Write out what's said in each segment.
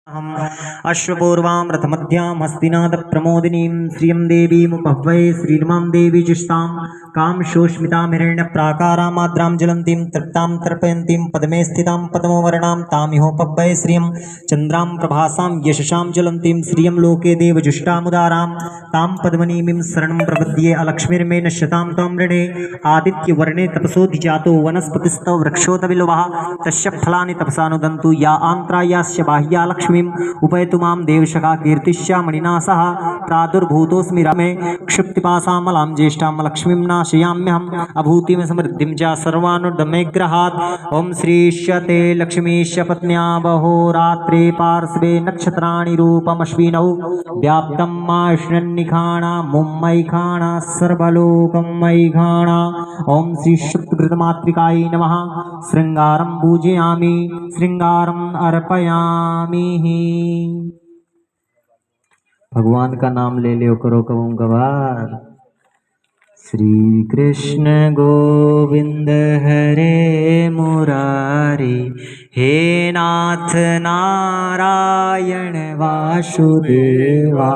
अहम् अश्वपूर्वां रथमध्यां हस्तिनादप्रमोदिनीं श्रियं देवीमुपह्वये श्रीर्मां देवी जुष्टां कामशोष्मितामिरण्यप्राकारामाद्रां ज्वलन्तीं तृप्तां तर्पयन्तीं पद्मे स्थितां पद्मवर्णां तामिहोपह्वये श्रियं चन्द्रां प्रभासां यशसां ज्वलन्तीं श्रियं लोके देवजुष्टामुदारां तां पद्मनीमीं शरणं प्रपद्ये अलक्ष्मीर्मे नश्यतां त्वां ऋणे आदित्यवर्णे तपसोऽधिजातो वनस्पतिस्तव वृक्षोतविलुवः तस्य फलानि तपसानुदन्तु या आन्त्रायास्य बाह्या लक्ष्मीम् उपैतु मां देवशका कीर्तिश्यामणिना सह प्रादुर्भूतोऽस्मि रमे क्षुप्तिपासामलां ज्येष्ठां लक्ष्मीं नाशयाम्यहम् अभूतिं समृद्धिं च सर्वानुर्दमेग्रहात् ॐ श्रीश्यते लक्ष्मीश्च पत्न्या बहोरात्रे पार्श्वे नक्षत्राणि रूपमश्विनौ व्याप्तं माश्रन्निखाणा मुम्मैखाणा सर्वलोकं मैखाणा ॐ श्रीशुक्तकृतमातृकायै नमः श्रृंगारं पूजयामि श्रृंगारं अर्पयामि। भगवान का नाम ले लियो करो कबूं गवार। श्री कृष्ण गोविंद हरे मुरारी हे नाथ नारायण वासुदेवा।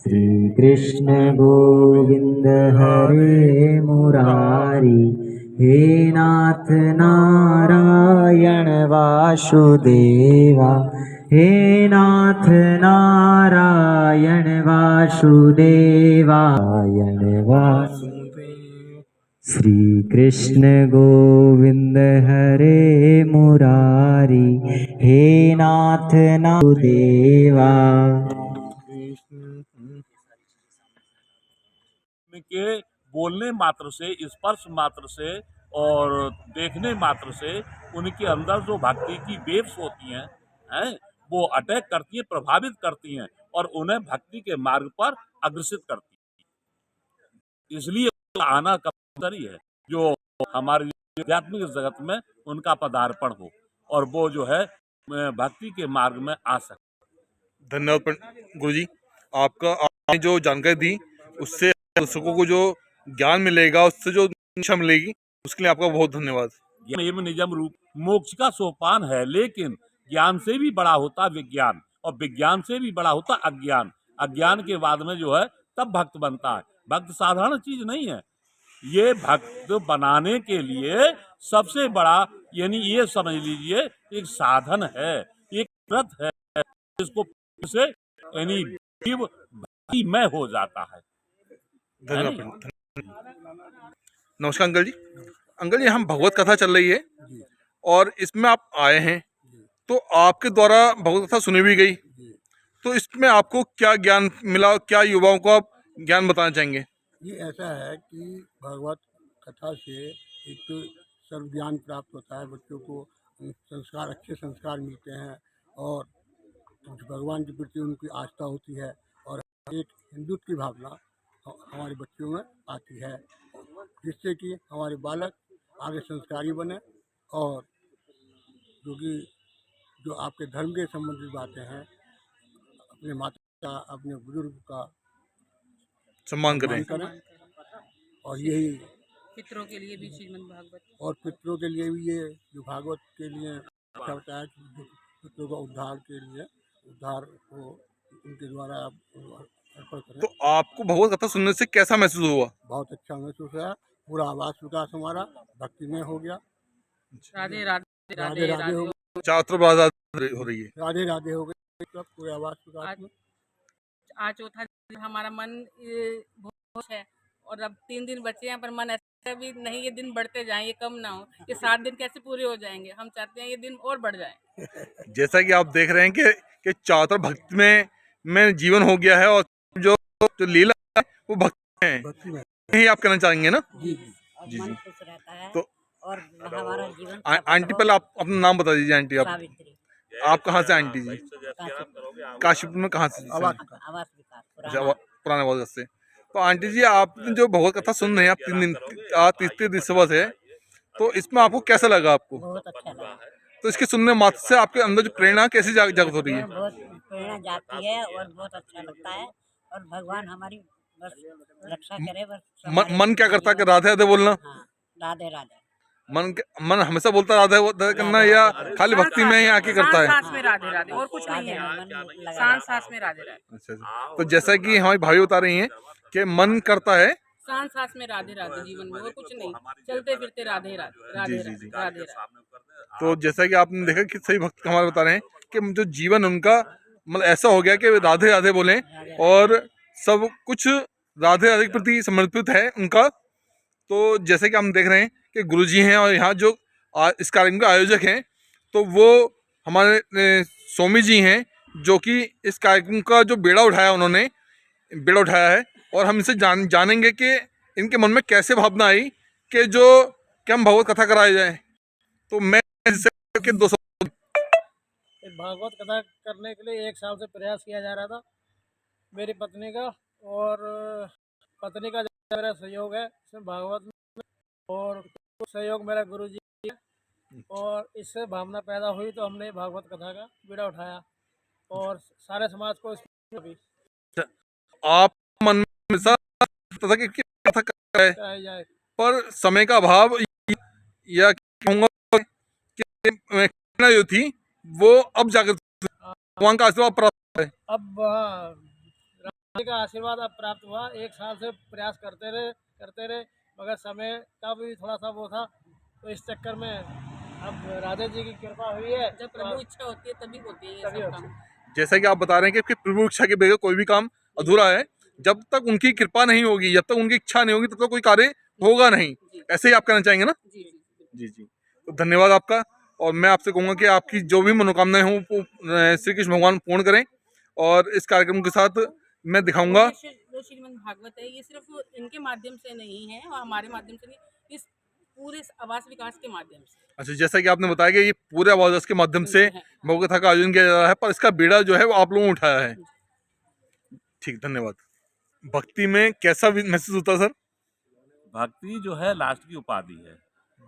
श्री कृष्ण गोविंद हरे मुरारी हे नाथ नारायण वासुदेवा। हे नाथ नारायण वासुदेवा। श्री कृष्ण गोविंद हरे मुरारी हे नाथ नारायण के बोलने मात्र से, स्पर्श मात्र से और देखने मात्र से उनके अंदर जो भक्ति की वेव्स होती हैं वो अटैक करती हैं, प्रभावित करती हैं और उन्हें भक्ति के मार्ग पर अग्रसित करती हैं। इसलिए आना कंपलसरी है जो हमारे आध्यात्मिक जगत में उनका पदार्पण हो और वो जो है भक्ति के मार्ग में आ सके। धन्यवाद गुरुजी, आपने जो जानकारी दी उससे दर्शकों को जो ज्ञान मिलेगा, उससे जो दिशा मिलेगी, उसके लिए आपका बहुत धन्यवाद। एवं निजम रूप मोक्ष का सोपान है, लेकिन ज्ञान से भी बड़ा होता विज्ञान और विज्ञान से भी बड़ा होता अज्ञान। अज्ञान के बाद में जो है तब भक्त बनता है। भक्त साधारण चीज नहीं है, ये भक्त बनाने के लिए सबसे बड़ा यानी ये समझ लीजिए एक साधन है, एक व्रत है जिसको से यानी भक्तिमय हो जाता है। धन्यवाद। नमस्कार अंकल जी। अंकल जी, हम भगवत कथा चल रही है और इसमें आप आए हैं, तो आपके द्वारा भगवत कथा सुनी भी गई, तो इसमें आपको क्या ज्ञान मिला, क्या युवाओं को आप ज्ञान बताना चाहेंगे? ये ऐसा है कि भगवत कथा से एक तो सर्व ज्ञान प्राप्त होता है, बच्चों को संस्कार, अच्छे संस्कार मिलते हैं और भगवान के प्रति उनकी आस्था होती है और एक हिंदुत्व की भावना हमारे बच्चों में आती है, जिससे कि हमारे बालक आगे संस्कारी बने और जो आपके धर्म के संबंधित बातें हैं, अपने माता का, अपने बुजुर्ग का सम्मान करें और यही पितरों के लिए भी श्रीमद् भागवत और पितरों के लिए भी ये जो भागवत के लिए अच्छा होता है कि पितरों का उद्धार के लिए उद्धार को उनके द्वारा अर्पण करें। तो आपको भगवत कथा सुनने से कैसा महसूस हुआ? बहुत अच्छा महसूस हुआ, पूरा आवास विकास हमारा भक्तिमय हो गया। राधे राधे राधे राधे हो गया, चारों तरफ आजाद हो रही है। राधे राधे हो गया, सब पूरे आवास विकास में। आज चौथा दिन हमारा मन बहुत है और अब 3 दिन बचे हैं, पर मन ऐसा भी नहीं ये दिन बढ़ते जाएं, ये कम ना हो। ये 7 दिन कैसे पूरे हो जाएंगे? हम चाहते हैं ये दिन और बढ़ जाएं। जैसा कि आप देख रहे हैं कि चारों तरफ भक्ति में जीवन हो गया है और जो लीला है वो भक्ति है, यही आप कहना चाहेंगे ना? जी जी जी। खुश रहता है तो और हमारा जीवन आंटी, पहले आप अपना नाम बता दीजिए। आंटी, सावित्री आप कहाँ से? आंटी जी काशीपुर में कहाँ से? आवास विकास पुराना आवास से। तो आंटी जी, आपने जो भगवत कथा सुन रहे हैं, आप 3 दिन तीसरे दिन सुबह से, तो इसमें आपको कैसा लगा? आपको बहुत अच्छा लगा। तो इसके सुनने मात्र से आपके अंदर जो प्रेरणा कैसी जागृत हो रही है? बहुत प्रेरणा जाती है और बहुत अच्छा लगता है और भगवान हमारी बस रक्षा करे। बस मन क्या करता है कि राधे राधे बोलना? हाँ, राधे राधे। मन हमेशा बोलता राधे राधे करना या खाली भक्ति में ही आके करता है? सांस में राधे राधे और कुछ नहीं है, सांस सांस में राधे राधे, अच्छा अच्छा। तो जैसा कि हमारी भाई बता रही हैं कि मन करता है। सांस सांस में राधे राधे जीवन में और कुछ नहीं, चलते फिरते राधे राधे राधे जी, जी, राधे राधे राधे। तो जैसा कि आपने देखा कि सही भक्त हमारे बता रहे हैं कि जो जीवन उनका मतलब ऐसा हो गया कि राधे राधे बोले और सब कुछ राधे राधे के प्रति समर्पित है उनका। तो जैसे कि हम देख रहे हैं कि गुरुजी हैं और यहाँ जो इस कार्यक्रम के आयोजक हैं तो वो हमारे स्वामी जी हैं जो कि इस कार्यक्रम का जो बेड़ा उठाया है और हम इनसे जानेंगे कि इनके मन में कैसे भावना आई कि हम भगवत कथा कराई जाए। तो मैं कि 200 भागवत कथा करने के लिए 1 साल से प्रयास किया जा रहा था। मेरी पत्नी का और पत्नी का जो मेरा सहयोग है इसमें भागवत में, और कुछ सहयोग मेरा गुरु जी है, और इससे भावना पैदा हुई तो हमने भागवत कथा का बीड़ा उठाया और सारे समाज को इसमें भी आप मन में हमेशा था कि कथा कराए कराई जाए। पर समय का अभाव या कहूँगा कि जो थी वो अब जाकर भगवान का आशीर्वाद प्राप्त है। अब राधे का आशीर्वाद अब प्राप्त हुआ। 1 साल से प्रयास करते रहे मगर समय का भी थोड़ा सा वो था, तो इस चक्कर में अब राधे जी की कृपा हुई है। जब प्रभु इच्छा होती है तभी होती है ये सब काम। जैसा कि आप बता रहे हैं कि प्रभु इच्छा के बगैर कोई भी काम अधूरा है। जब तक उनकी कृपा नहीं होगी, जब तक उनकी इच्छा नहीं होगी तब तक कोई कार्य होगा नहीं। ऐसे ही आप कहना चाहेंगे ना? जी जी जी। तो धन्यवाद आपका। और मैं आपसे कहूँगा कि आपकी जो भी मनोकामनाएं हों वो श्री कृष्ण भगवान पूर्ण करें। और इस कार्यक्रम के साथ मैं दिखाऊंगा जो श्रीमद् भागवत है ये सिर्फ इनके माध्यम से नहीं है और हमारे माध्यम से नहीं, इस पूरे आवास विकास के माध्यम से। अच्छा, जैसा कि आपने बताया कि ये पूरे आवास के माध्यम से भगवत कथा का आयोजन किया जा रहा है, पर इसका बीड़ा जो है वो आप लोगों ने उठाया है। ठीक, धन्यवाद। भक्ति में कैसा महसूस होता है सर? भक्ति जो है लास्ट की उपाधि है,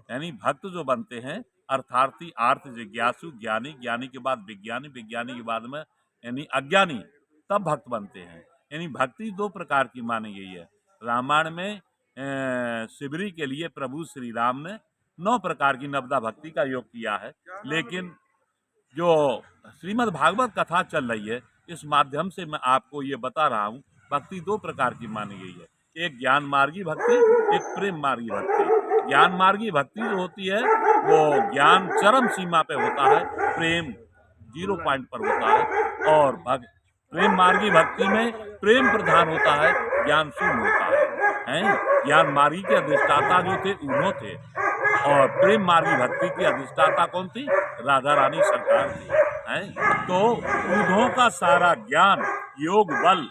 यानी भक्त जो बनते हैं अर्थार्थी, आर्थ जिज्ञासु, ज्ञानी, ज्ञानी के बाद विज्ञानी, विज्ञानी के बाद में यानी अज्ञानी, तब भक्त बनते हैं। यानी भक्ति 2 प्रकार की मानी गई है। रामायण में शिवरी के लिए प्रभु श्री राम ने 9 प्रकार की नवदा भक्ति का योग किया है, लेकिन जो श्रीमद् भागवत कथा चल रही है इस माध्यम से मैं आपको ये बता रहा हूँ, भक्ति 2 प्रकार की मानी गई है। एक ज्ञान मार्गी भक्ति, एक प्रेम मार्गी भक्ति। ज्ञान मार्गी भक्ति जो होती है वो ज्ञान चरम सीमा पे होता है, प्रेम 0 पॉइंट पर होता है, और प्रेम मार्गी भक्ति में प्रेम प्रधान होता है, ज्ञान शून्य होता है। ज्ञान मार्गी के अधिष्ठाता जो थे उन्हों थे, और प्रेम मार्गी भक्ति की अधिष्ठाता कौन थी? राधा रानी सरकार थी। तो उन्हों का सारा ज्ञान योग बल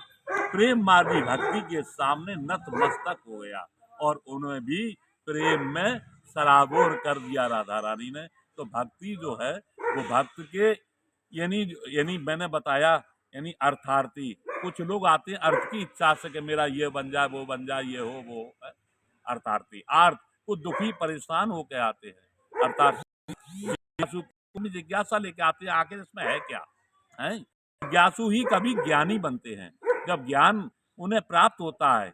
प्रेम मार्गी भक्ति के सामने नतमस्तक हो गया और उन्हें भी प्रेम में सराबोर कर दिया राधा रानी ने। तो भक्ति जो है वो भक्त के यानी मैंने बताया यानी अर्थार्थी। कुछ लोग आते हैं अर्थ की इच्छा से कि मेरा ये बन जाए, वो बन जाए, ये हो वो है। अर्थार्थी अर्थ को दुखी परेशान होकर आते हैं। अर्थार्थी जिज्ञासा लेके आते हैं, आखिर इसमें है क्या है। जिज्ञासु ही कभी ज्ञानी बनते हैं। जब ज्ञान उन्हें प्राप्त होता है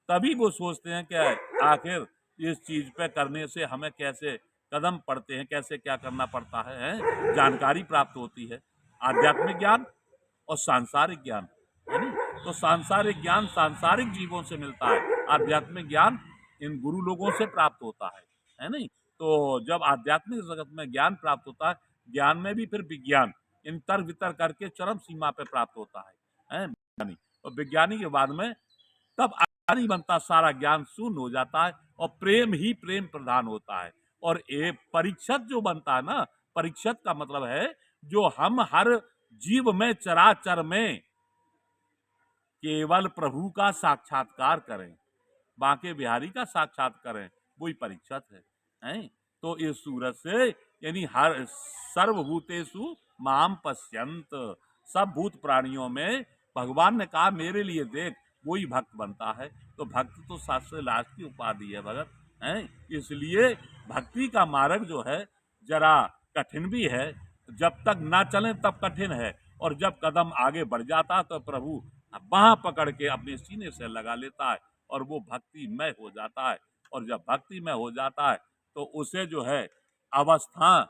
तभी वो सोचते हैं कि आखिर इस चीज पे करने से हमें कैसे कदम पड़ते हैं, कैसे क्या करना पड़ता है। जानकारी प्राप्त होती है। आध्यात्मिक ज्ञान और सांसारिक ज्ञान है नी। तो सांसारिक ज्ञान सांसारिक जीवों से मिलता है, आध्यात्मिक ज्ञान इन गुरु लोगों से प्राप्त होता है नहीं। तो जब आध्यात्मिक जगत में ज्ञान प्राप्त होता है, ज्ञान में भी फिर विज्ञान इन तर्क वितर्क करके चरम सीमा पे प्राप्त होता है विज्ञानी। और विज्ञानी के बाद में तब नहीं बनता, सारा ज्ञान शून्य हो जाता है और प्रेम ही प्रेम प्रधान होता है। और एक परीक्षत जो बनता है ना, परीक्षत का मतलब है जो हम हर जीव में चराचर में केवल प्रभु का साक्षात्कार करें, बांके बिहारी का साक्षात करें, वही परीक्षत है। तो इस सूरत से यानी हर सर्वभूतेषु माम पश्यंत, सब भूत प्राणियों में भगवान ने कहा मेरे लिए देख, वही भक्त बनता है। तो भक्त तो शास्त्र लास्ट की उपाधि है भगत है। इसलिए भक्ति का मार्ग जो है जरा कठिन भी है, जब तक ना चले तब कठिन है, और जब कदम आगे बढ़ जाता तो प्रभु बांह पकड़ के अपने सीने से लगा लेता है और वो भक्ति में हो जाता है। और जब भक्ति में हो जाता है तो उसे जो है अवस्था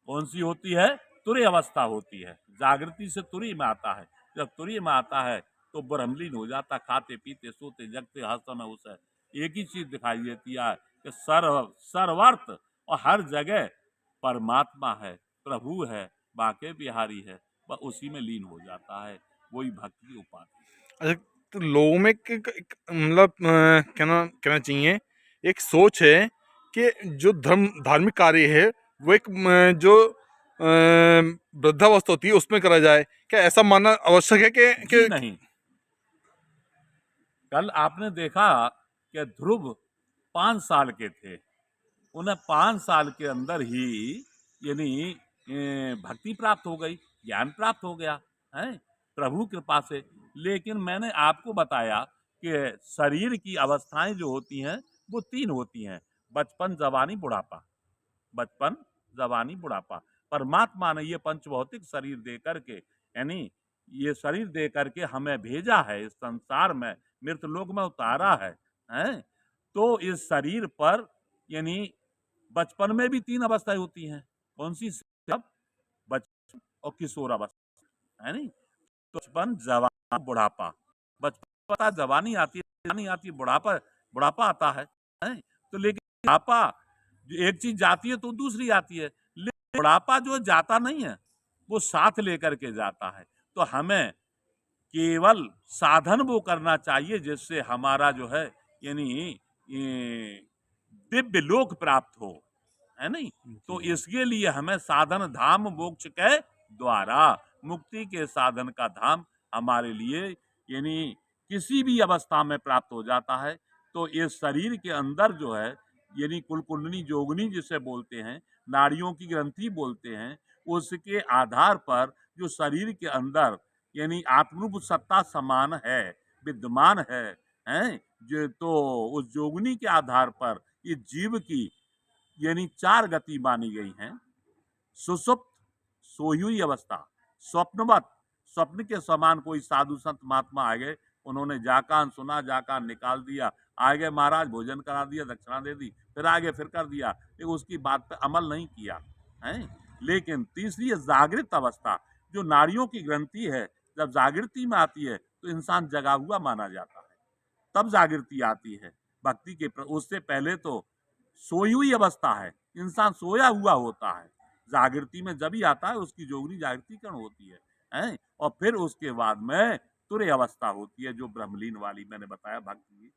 कौन सी होती है, तुरीय अवस्था होती है। जागृति से तुरीय में आता है, जब तुरीय में आता है तो ब्रह्मलीन हो जाता, खाते पीते सोते जगते हर समय उसे एक ही चीज दिखाई देती है कि सर्वर्थ और हर जगह परमात्मा है, प्रभु है, बाके बिहारी है, वह उसी में लीन हो जाता है। वही भक्ति की उपाधि। अच्छा, तो लोगों में मतलब कहना कहना चाहिए, एक सोच है कि जो धार्मिक कार्य है वो एक जो वृद्धावस्था होती है उसमें करा जाए, क्या ऐसा मानना आवश्यक है जी नहीं। कल आपने देखा कि ध्रुव 5 साल के थे, उन्हें 5 साल के अंदर ही यानी भक्ति प्राप्त हो गई, ज्ञान प्राप्त हो गया है प्रभु कृपा से। लेकिन मैंने आपको बताया कि शरीर की अवस्थाएं जो होती हैं वो 3 होती हैं, बचपन, जवानी, बुढ़ापा। बचपन, जवानी, बुढ़ापा। परमात्मा ने ये पंचभौतिक शरीर दे करके, यानी ये शरीर दे करके हमें भेजा है इस संसार में, मृतलोक में उतारा है? तो इस शरीर पर यानी बचपन में भी 3 अवस्थाएं होती हैं। कौन सी? सब बचपन और किशोर अवस्था, है नहीं? तो बचपन, जवानी, बुढ़ापा। बचपन आता, जवानी आती है, जवानी आती है, बुढ़ापा आता है? तो लेकिन बुढ़ापा एक चीज जाती है तो दूसरी आती है, लेकिन बुढ़ापा जो जाता नहीं है, वो साथ लेकर के जाता है। तो हमें केवल साधन वो करना चाहिए जिससे हमारा जो है यानी दिव्य लोक प्राप्त हो, है नहीं? तो इसके लिए हमें साधन धाम मोक्ष के द्वारा, मुक्ति के साधन का धाम हमारे लिए यानी किसी भी अवस्था में प्राप्त हो जाता है। तो इस शरीर के अंदर जो है यानी कुलकुंडली जोगनी जिसे बोलते हैं, नाड़ियों की ग्रंथि बोलते हैं, उसके आधार पर जो शरीर के अंदर यानी आत्मरूप सत्ता समान है, विद्यमान है, हैं? जो तो उस जोगनी के आधार पर ये जीव की यानी 4 गति मानी गई हैं। सुषुप्त, सोई हुई अवस्था, स्वप्नवत, स्वप्न के समान कोई साधु संत महात्मा आ गए, उन्होंने जाकान सुना, जाकान निकाल दिया, आगे महाराज भोजन करा दिया, दक्षिणा दे दी, फिर आगे फिर कर दिया, लेकिन उसकी बात पे अमल नहीं किया है। लेकिन तीसरी है जागृत अवस्था, जो नाड़ियों की ग्रंथि है, जब जागृति में आती है तो इंसान जगा हुआ माना जाता है, तब जागृति आती है भक्ति के। उससे पहले तो सोई हुई अवस्था है, इंसान सोया हुआ होता है। जागृति में जब ही आता है उसकी जोगनी जागृतिकरण होती है? और फिर उसके बाद में तुरीय अवस्था होती है, जो ब्रह्मलीन वाली मैंने बताया भक्ति की,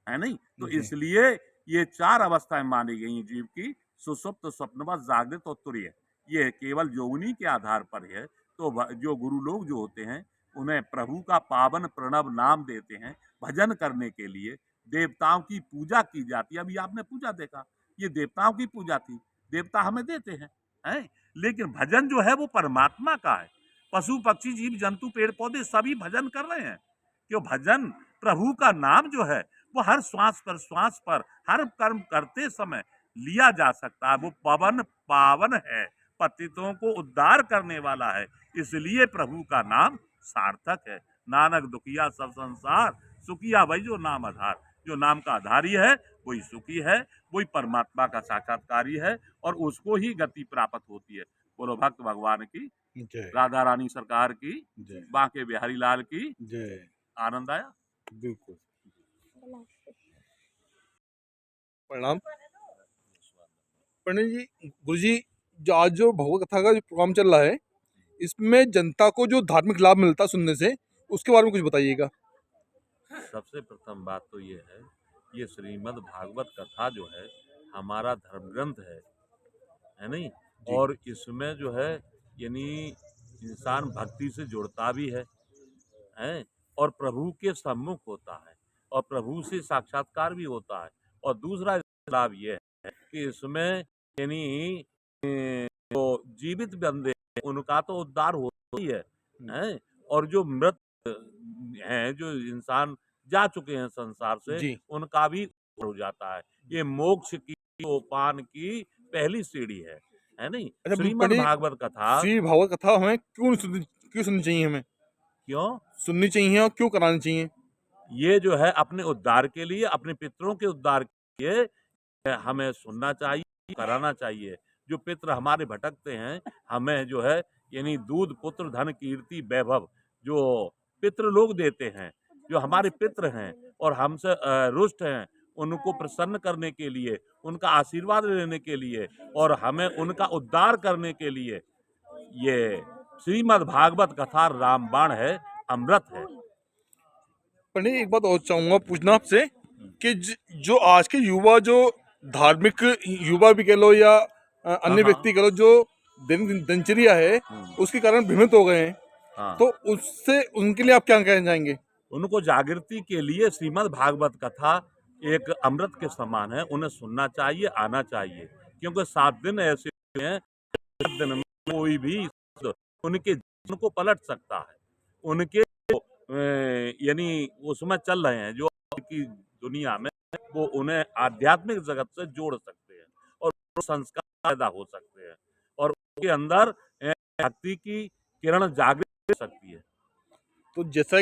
है नहीं? तो इसलिए ये 4 अवस्थाएं मानी गई हैं जीव की, सुषुप्त, स्वप्नवत, जागृत और तुरीय। ये केवल जोगनी के आधार पर है। तो जो गुरु लोग जो होते हैं उन्हें प्रभु का पावन प्रणव नाम देते हैं भजन करने के लिए। देवताओं की पूजा की जाती है, अभी आपने पूजा देखा, ये देवताओं की पूजा थी, देवता हमें देते हैं? लेकिन भजन जो है वो परमात्मा का है। पशु पक्षी जीव जंतु पेड़ पौधे सभी भजन कर रहे हैं, क्यों? भजन प्रभु का नाम जो है वो हर श्वास पर हर कर्म करते समय लिया जा सकता है। वो पवन पावन है, पतितों को उद्धार करने वाला है, इसलिए प्रभु का नाम सार्थक है। नानक दुखिया सब संसार, सुखिया वही जो नाम आधार। जो नाम का आधारी है वही सुखी है, वही परमात्मा का साक्षात्कारी है, और उसको ही गति प्राप्त होती है। बोलो भक्त भगवान की जय राधा रानी सरकार की, जय बांके बिहारी लाल की। जय। आनंद आया? बिल्कुल। प्रणाम पंडित जी। गुरु जी, जो आज जो भगवत कथा का जो प्रोग्राम चल रहा है, इसमें जनता को जो धार्मिक लाभ मिलता है सुनने से, उसके बारे में कुछ बताइएगा। सबसे प्रथम बात तो ये है, ये श्रीमद् भागवत कथा जो है हमारा धर्म ग्रंथ है नहीं? और इसमें जो है यानी इंसान भक्ति से जुड़ता भी है, और प्रभु के सम्मुख होता है, और प्रभु से साक्षात्कार भी होता है। और दूसरा लाभ ये है कि इसमें यानी जो जीवित बंदे हैं, उनका तो उद्धार होता ही है? और जो मृत हैं, जो इंसान जा चुके हैं संसार से, जी। उनका भी हो जाता है। ये मोक्ष की सोपान की पहली सीढ़ी है नहीं? अच्छा, श्रीमद् पंडित, भागवत कथा श्री भागवत कथा हमें क्यों सुननी चाहिए? हमें क्यों सुननी चाहिए और क्यों करानी चाहिए? ये जो है अपने उद्धार के लिए, अपने पितरों के उद्धार के लिए हमें सुनना चाहिए, कराना चाहिए। जो पितृ हमारे भटकते हैं, हमें जो है यानी दूध, पुत्र, धन, कीर्ति, वैभव जो पितृ लोग देते हैं, जो हमारे पितृ हैं और हमसे रुष्ट हैं, उनको प्रसन्न करने के लिए, उनका आशीर्वाद लेने के लिए और हमें उनका उद्धार करने के लिए ये श्रीमद् भागवत कथा रामबाण है, अमृत है। पंडित एक बात और चाहूंगा पूछना आपसे कि जो आज के युवा जो धार्मिक युवा भी कह लो या अन्य हाँ। व्यक्ति कह लो जो दिनचर्या है उसके कारण भ्रमित हो गए हैं, हाँ। तो उससे उनके लिए आप क्या कहना चाहेंगे? उनको जागृति के लिए श्रीमद् भागवत कथा एक अमृत के समान है, उन्हें सुनना चाहिए, आना चाहिए, क्योंकि 7 दिन ऐसे हैं, 7 दिन में कोई भी उनके जीवन को पलट सकता है। उनके यानी उसमें चल रहे हैं जो की दुनिया में, वो उन्हें आध्यात्मिक जगत से जोड़ सकते हैं और संस्कार पैदा हो सकते हैं और उनके अंदर भक्ति की किरण जागृत हो सकती है। तो जैसा